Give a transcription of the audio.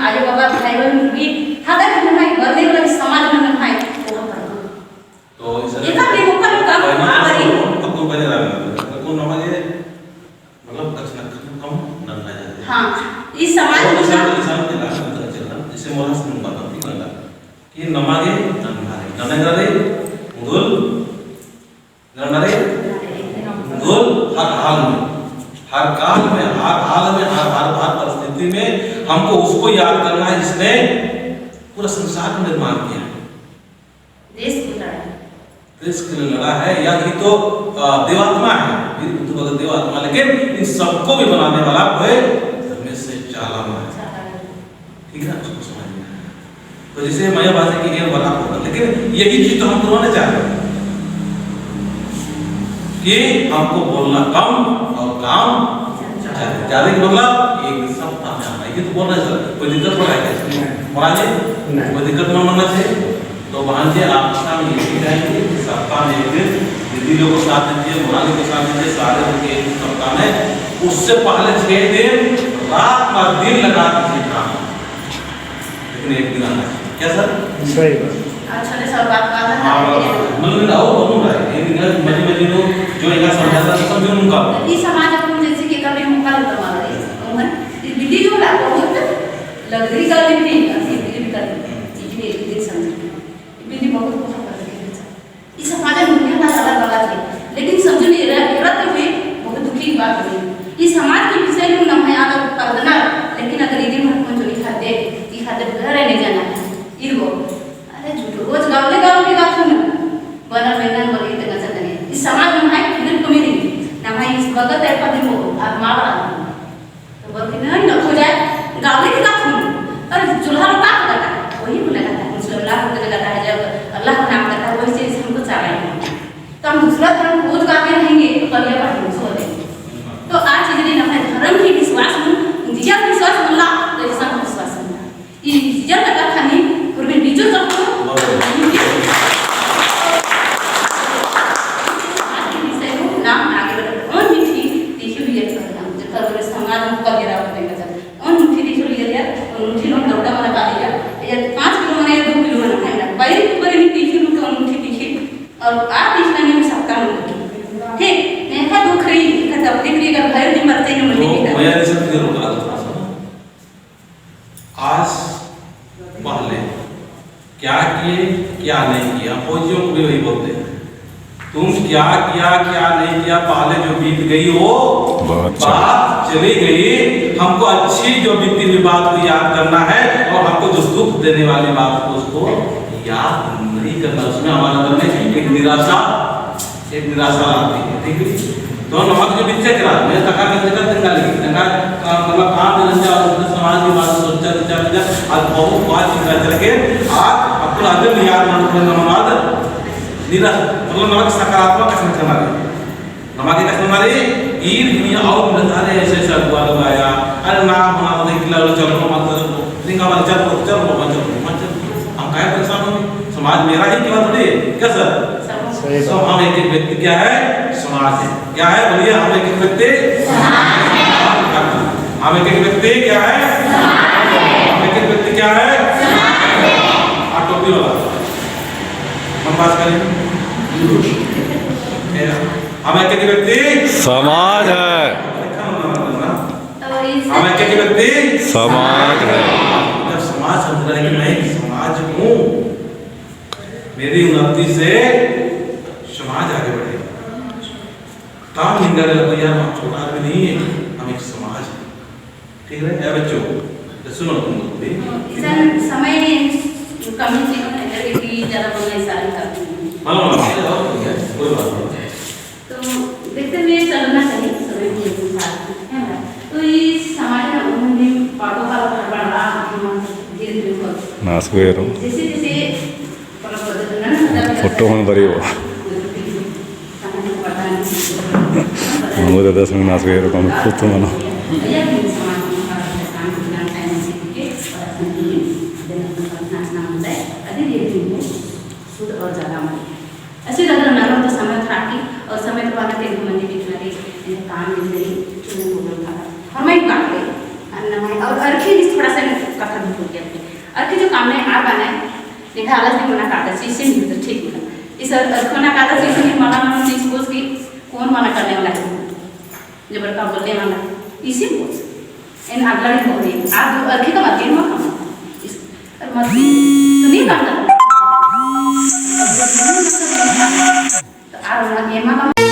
आजू बाबा भाई बहन भी हदर में नहीं बदले वाले समाज में नहीं वो पर तो ये का भी मुकल का आगरी तो को बने रहा को नमाज मतलब कचना कम नंगा जाते हां इस समाज में इंसान के लाभ होता चलना जैसे मोरा से बात होती है कि नमागे नंगारे मुगल नंगारे मुगल हर काल में हर हाल में हर परिस्थिति में हमको उसको याद करना है जिसने पूरा संसार का निर्माण किया देश को लड़ा देश के लिए लड़ा है या ही तो देवात्मा है तो बगल देवात्मा लेकिन इन सबको भी बनाने वाला कोई धर्म से चाला है ठीक है उसको समझना तो जैसे माया भाषा की ये बना होगा लेकिन यही चीज तो हम करवाना चाह रहे हैं कि हमको बोलना कम और काम ज्यादा की मतलब एक सप्ताह में आना ये तो बोलना है सर कोई दिक्कत हो रहा है क्या महाराज कोई दिक्कत ना होना चाहिए तो वहां से आप शाम ये जाएंगे सप्ताह में एक दिन दीदी लोगों को साथ दीजिए मोराली को साथ दीजिए सारे लोग एक सप्ताह में उससे पहले 6 दिन रात और दिन लगा दीजिए काम लेकिन एक दिन आना चाहिए क्या सर सही बात अच्छा ने सब बात कर हां मतलब आओ बनू रहा है एक दिन मजे मजे लोग जो इनका समझाता है समझो उनका ई समाज अपन जैसे के करने मुकल करवा रहे हैं इस विधि जो ला बहुत लगरी का विधि असली विधि कर इसलिए विधि समझ विधि बहुत बहुत कर रहे हैं इस समाज में दुनिया का अलग अलग है लेकिन समझो नहीं रहते हुए बहुत दुखी की बात हुई इस समाज के विषय में ना है आगे करना लेकिन अगर यदि मन को जो लिखा दे घर नहीं जाना इरगो अरे झूठो रोज गावले गाथ में बना मैंने बोले इतना चलने इस समाज में है किधर कमी नहीं ना भाई इस भगत है पति को आप मारा तो बोलते नहीं न हो जाए गावले की गाथ में अरे चूल्हा में बात करता है वही को लगाता है मुस्लिम लाख को लगाता है जब अल्लाह का नाम करता है वही से हमको चाहे तो हम दूसरा धर्म रोज गाते रहेंगे तो कलिया पाटी सो देंगे तो आज यदि ना धर्म की विश्वास में जिया विश्वास मिला तो ऐसा विश्वास मिला ये जिया का खानी पूर्व बीजो तक नाम आगे बढ़ा और मिठी देखियो ये करना जब तक समाज में कर गिरा होते हैं और मिठी देखियो ये यार और मिठी लोग दौड़ा वाला का लिया ये 5 किलो माने 2 किलो माने खाना बाई ऊपर नहीं देखियो तो मिठी देखिए और आप देखना नहीं सकता हूं ठीक मैं का दुख रही का तब देखिए अगर भय नहीं मरते नहीं मरते मैं ये सब फिर रुका आज पहले क्या किए क्या नहीं किया फौजियों को भी वही बोलते हैं तुम क्या किया क्या नहीं किया पहले जो बीत गई वो बात चली गई हमको अच्छी जो बीती हुई बात को याद करना है और हमको जो दुख देने वाली बात को उसको याद नहीं करना उसमें हमारे अंदर में एक निराशा आती है ठीक है तो नमाज के बीच करा मैं तका के जगह तंगा लगी तका मतलब काम में जा और समाज की बात सोचा आज बहुत बात चल के आज अपना अंदर याद मानकर नमाज निरा मतलब नमाज सकारात्मक कसम करना है नमाज की कसम मारी ईद दुनिया और नजारे ऐसे ऐसे हुआ लगाया अरे ना बना दे किला चलो मत लिंगा वाला चलो हम काय परेशान होंगे समाज मेरा ही क्या थोड़ी क्या सर सब हम एक एक व्यक्ति क्या है समाज है क्या है बोलिए हम एक एक व्यक्ति हम एक एक व्यक्ति क्या है हम एक एक व्यक्ति क्या है टोपी वाला हम बात करें हम एक एक व्यक्ति समाज है हम एक एक व्यक्ति समाज है जब समाज समझ रहा है कि मैं एक समाज हूँ मेरी उन्नति से समाज आगे बढ़ेगा काम नहीं कर रहे यार हम छोटा आदमी नहीं है हम एक समाज है ठीक है बच्चों सुनो तुम भी समय कमी से एनर्जी ज्यादा बनने सारे करते हैं मालूम है कोई बात नहीं तो देखते हुए चलना चाहिए सभी को साथ है ना तो इस समाज में उन्होंने पाटो का बड़ा धीरे धीरे नासवेरो जैसे जैसे फोटो में बरियो नमो दशमी नासवेरो कम फोटो मनो और ज़्यादा ऐसे लग रहा ना तो समय था कि और समय तो वाला तेरे मंदिर दिखना रे काम दिख रही चुने बोल था और मैं बात गई और अर्खी थोड़ा सा कथा काम नहीं आ बना देखा आलस नहीं मना करता शीशे में तो ठीक है इस खाना खाता शीशे में मना मना चीज बोझ की कौन मना करने वाला है जब बड़का बोलने वाला इसी बोझ इन अगला भी बोल रही आप अर्घी का मत मत खाओ इस मत तो नहीं करता तो आ रहा है ये मां